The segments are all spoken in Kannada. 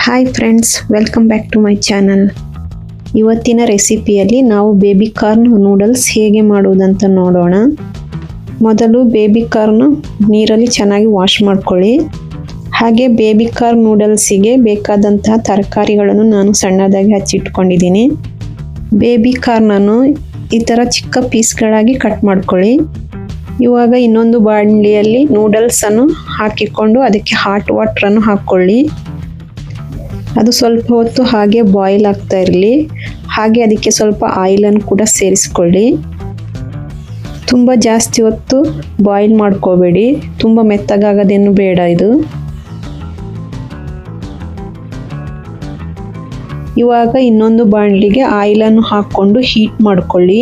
Hi friends, welcome back to my channel. ಇವತ್ತಿನ ರೆಸಿಪಿಯಲ್ಲಿ ನಾವು ಬೇಬಿ ಕಾರ್ನ್ ನೂಡಲ್ಸ್ ಹೇಗೆ ಮಾಡುವುದಂತ ನೋಡೋಣ. ಮೊದಲು ಬೇಬಿ ಕಾರ್ನ್ ನೀರಲ್ಲಿ ಚೆನ್ನಾಗಿ ವಾಶ್ ಮಾಡ್ಕೊಳ್ಳಿ. ಹಾಗೆ ಬೇಬಿ ಕಾರ್ನ್ ನೂಡಲ್ಸಿಗೆ ಬೇಕಾದಂತಹ ತರಕಾರಿಗಳನ್ನು ನಾನು ಸಣ್ಣದಾಗಿ ಹಚ್ಚಿಟ್ಕೊಂಡಿದ್ದೀನಿ. ಬೇಬಿ ಕಾರ್ನನ್ನು ಈ ಥರ ಚಿಕ್ಕ ಪೀಸ್ಗಳಾಗಿ ಕಟ್ ಮಾಡ್ಕೊಳ್ಳಿ. ಇವಾಗ ಇನ್ನೊಂದು ಬಾಣಲಿಯಲ್ಲಿ ನೂಡಲ್ಸನ್ನು ಹಾಕಿಕೊಂಡು ಅದಕ್ಕೆ ಹಾಟ್ ವಾಟರನ್ನು ಹಾಕ್ಕೊಳ್ಳಿ. ಅದು ಸ್ವಲ್ಪ ಹೊತ್ತು ಹಾಗೆ ಬಾಯ್ಲ್ ಆಗ್ತಾ ಇರಲಿ. ಹಾಗೆ ಅದಕ್ಕೆ ಸ್ವಲ್ಪ ಆಯಿಲನ್ನು ಕೂಡ ಸೇರಿಸ್ಕೊಳ್ಳಿ. ತುಂಬ ಜಾಸ್ತಿ ಹೊತ್ತು ಬಾಯ್ಲ್ ಮಾಡ್ಕೋಬೇಡಿ, ತುಂಬ ಮೆತ್ತಗಾಗೋದೇನು ಬೇಡ ಇದು. ಇವಾಗ ಇನ್ನೊಂದು ಬಾಣಲಿಗೆ ಆಯಿಲನ್ನು ಹಾಕ್ಕೊಂಡು ಹೀಟ್ ಮಾಡ್ಕೊಳ್ಳಿ.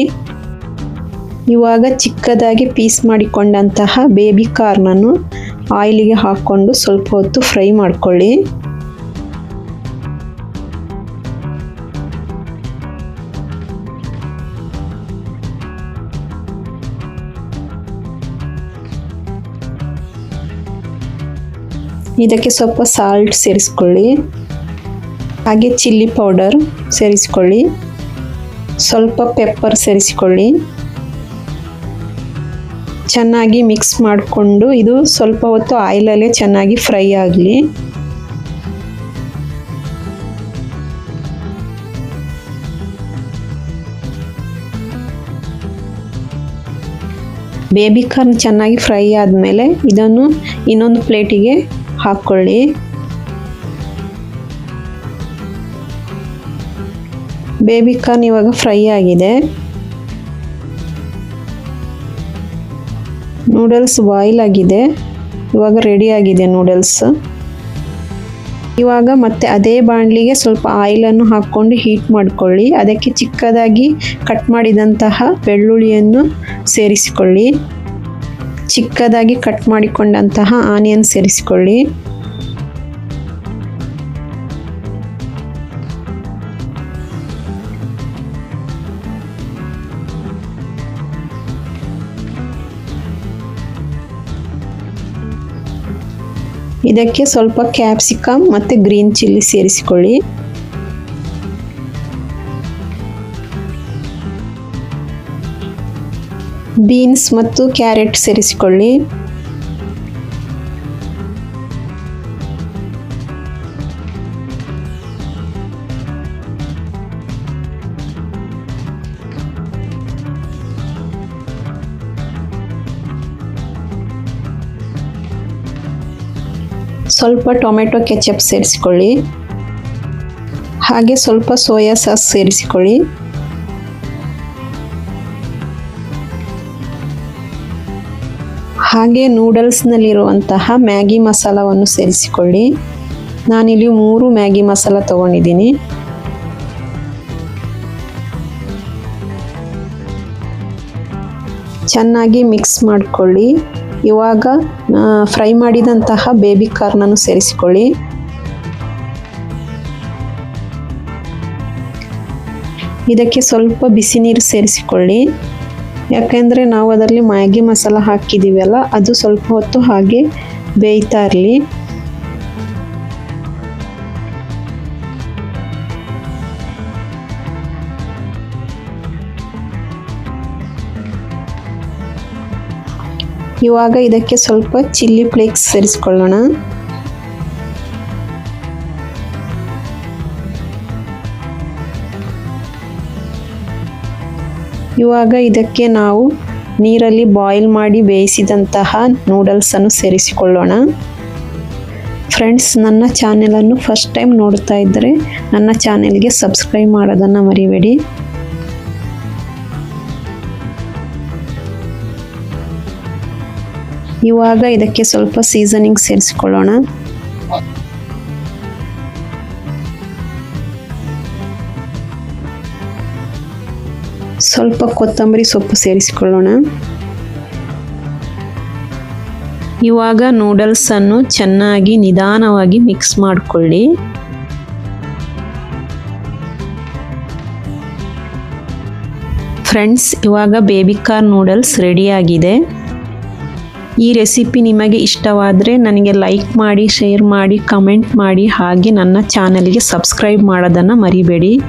ಇವಾಗ ಚಿಕ್ಕದಾಗಿ ಪೀಸ್ ಮಾಡಿಕೊಂಡಂತಹ ಬೇಬಿ ಕಾರ್ನನ್ನು ಆಯಿಲಿಗೆ ಹಾಕ್ಕೊಂಡು ಸ್ವಲ್ಪ ಹೊತ್ತು ಫ್ರೈ ಮಾಡ್ಕೊಳ್ಳಿ. ಇದಕ್ಕೆ ಸ್ವಲ್ಪ ಸಾಲ್ಟ್ ಸೇರಿಸ್ಕೊಳ್ಳಿ. ಹಾಗೆ ಚಿಲ್ಲಿ ಪೌಡರ್ ಸೇರಿಸ್ಕೊಳ್ಳಿ. ಸ್ವಲ್ಪ ಪೆಪ್ಪರ್ ಸೇರಿಸಿಕೊಳ್ಳಿ. ಚೆನ್ನಾಗಿ ಮಿಕ್ಸ್ ಮಾಡಿಕೊಂಡು ಇದು ಸ್ವಲ್ಪ ಹೊತ್ತು ಆಯಿಲಲ್ಲೇ ಚೆನ್ನಾಗಿ ಫ್ರೈ ಆಗಲಿ. ಬೇಬಿ ಕಾರ್ನ್ ಚೆನ್ನಾಗಿ ಫ್ರೈ ಆದಮೇಲೆ ಇದನ್ನು ಇನ್ನೊಂದು ಪ್ಲೇಟಿಗೆ ಹಾಕ್ಕೊಳ್ಳಿ. ಬೇಬಿ ಕಾರ್ನ್ ಇವಾಗ ಫ್ರೈ ಆಗಿದೆ. ನೂಡಲ್ಸ್ ಬಾಯ್ಲ್ ಆಗಿದೆ. ಇವಾಗ ರೆಡಿ ಆಗಿದೆ ನೂಡಲ್ಸ್. ಇವಾಗ ಮತ್ತೆ ಅದೇ ಬಾಣಲಿಗೆ ಸ್ವಲ್ಪ ಆಯಿಲನ್ನು ಹಾಕ್ಕೊಂಡು ಹೀಟ್ ಮಾಡ್ಕೊಳ್ಳಿ. ಅದಕ್ಕೆ ಚಿಕ್ಕದಾಗಿ ಕಟ್ ಮಾಡಿದಂತಹ ಬೆಳ್ಳುಳ್ಳಿಯನ್ನು ಸೇರಿಸಿಕೊಳ್ಳಿ. ಚಿಕ್ಕದಾಗಿ ಕಟ್ ಮಾಡಿಕೊಂಡಂತಹ ಆನಿಯನ್ ಸೇರಿಸಿಕೊಳ್ಳಿ. ಇದಕ್ಕೆ ಸ್ವಲ್ಪ ಕ್ಯಾಪ್ಸಿಕಮ್ ಮತ್ತು ಗ್ರೀನ್ ಚಿಲ್ಲಿ ಸೇರಿಸಿಕೊಳ್ಳಿ. ಬೀನ್ಸ್ ಮತ್ತು ಕ್ಯಾರೆಟ್ ಸೇರಿಸಿಕೊಳ್ಳಿ. ಸ್ವಲ್ಪ ಟೊಮೆಟೊ ಕೆಚಪ್ ಸೇರಿಸಿಕೊಳ್ಳಿ. ಹಾಗೆ ಸ್ವಲ್ಪ ಸೋಯಾ ಸಾಸ್ ಸೇರಿಸಿಕೊಳ್ಳಿ. ಹಾಗೆ ನೂಡಲ್ಸ್ನಲ್ಲಿರುವಂತಹ ಮ್ಯಾಗಿ ಮಸಾಲವನ್ನು ಸೇರಿಸಿಕೊಳ್ಳಿ. ನಾನಿಲ್ಲಿ 3 ಮ್ಯಾಗಿ ಮಸಾಲ ತಗೊಂಡಿದ್ದೀನಿ. ಚೆನ್ನಾಗಿ ಮಿಕ್ಸ್ ಮಾಡಿಕೊಳ್ಳಿ. ಇವಾಗ ಫ್ರೈ ಮಾಡಿದಂತಹ ಬೇಬಿ ಕಾರ್ನನ್ನು ಸೇರಿಸಿಕೊಳ್ಳಿ. ಇದಕ್ಕೆ ಸ್ವಲ್ಪ ಬಿಸಿ ನೀರು ಸೇರಿಸಿಕೊಳ್ಳಿ. ಯಾಕೆಂದರೆ ನಾವು ಅದರಲ್ಲಿ ಮ್ಯಾಗಿ ಮಸಾಲ ಹಾಕಿದ್ದೀವಲ್ಲ, ಅದು ಸ್ವಲ್ಪ ಹೊತ್ತು ಹಾಗೆ ಬೇಯ್ತಾ ಇರಲಿ. ಇವಾಗ ಇದಕ್ಕೆ ಸ್ವಲ್ಪ ಚಿಲ್ಲಿ ಫ್ಲೇಕ್ಸ್ ಸೇರಿಸ್ಕೊಳ್ಳೋಣ. ಇವಾಗ ಇದಕ್ಕೆ ನಾವು ನೀರಲ್ಲಿ ಬಾಯ್ಲ್ ಮಾಡಿ ಬೇಯಿಸಿದಂತಹ ನೂಡಲ್ಸನ್ನು ಸೇರಿಸಿಕೊಳ್ಳೋಣ. ಫ್ರೆಂಡ್ಸ್, ನನ್ನ ಚಾನೆಲನ್ನು ಫಸ್ಟ್ ಟೈಮ್ ನೋಡ್ತಾ ಇದ್ದರೆ ನನ್ನ ಚಾನೆಲ್ಗೆ ಸಬ್ಸ್ಕ್ರೈಬ್ ಮಾಡೋದನ್ನು ಮರಿಬೇಡಿ. ಇವಾಗ ಇದಕ್ಕೆ ಸ್ವಲ್ಪ ಸೀಸನಿಂಗ್ ಸೇರಿಸಿಕೊಳ್ಳೋಣ. ಸ್ವಲ್ಪ ಕೊತ್ತಂಬರಿ ಸೊಪ್ಪು ಸೇರಿಸಿಕೊಳ್ಳೋಣ. ಇವಾಗ ನೂಡಲ್ಸನ್ನು ಚೆನ್ನಾಗಿ ನಿಧಾನವಾಗಿ ಮಿಕ್ಸ್ ಮಾಡಿಕೊಳ್ಳಿ. ಫ್ರೆಂಡ್ಸ್, ಇವಾಗ ಬೇಬಿ ಕಾರ್ನ್ ನೂಡಲ್ಸ್ ರೆಡಿಯಾಗಿದೆ. ಈ ರೆಸಿಪಿ ನಿಮಗೆ ಇಷ್ಟವಾದರೆ ನನಗೆ ಲೈಕ್ ಮಾಡಿ, ಶೇರ್ ಮಾಡಿ, ಕಮೆಂಟ್ ಮಾಡಿ, ಹಾಗೆ ನನ್ನ ಚಾನಲ್ಗೆ ಸಬ್ಸ್ಕ್ರೈಬ್ ಮಾಡೋದನ್ನು ಮರಿಬೇಡಿ.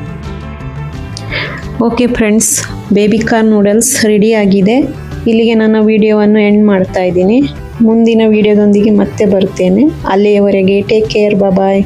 Okay friends, baby corn noodles ready ಆಗಿದೆ. ಇಲ್ಲಿಗೆ ನನ್ನ ವಿಡಿಯೋವನ್ನು ಎಂಡ್ ಮಾಡ್ತಾ ಇದ್ದೀನಿ. ಮುಂದಿನ ವಿಡಿಯೋದೊಂದಿಗೆ ಮತ್ತೆ ಬರ್ತೇನೆ. ಅಲ್ಲಿಯವರೆಗೆ ಟೇಕ್ ಕೇರ್, ಬಾಯ್.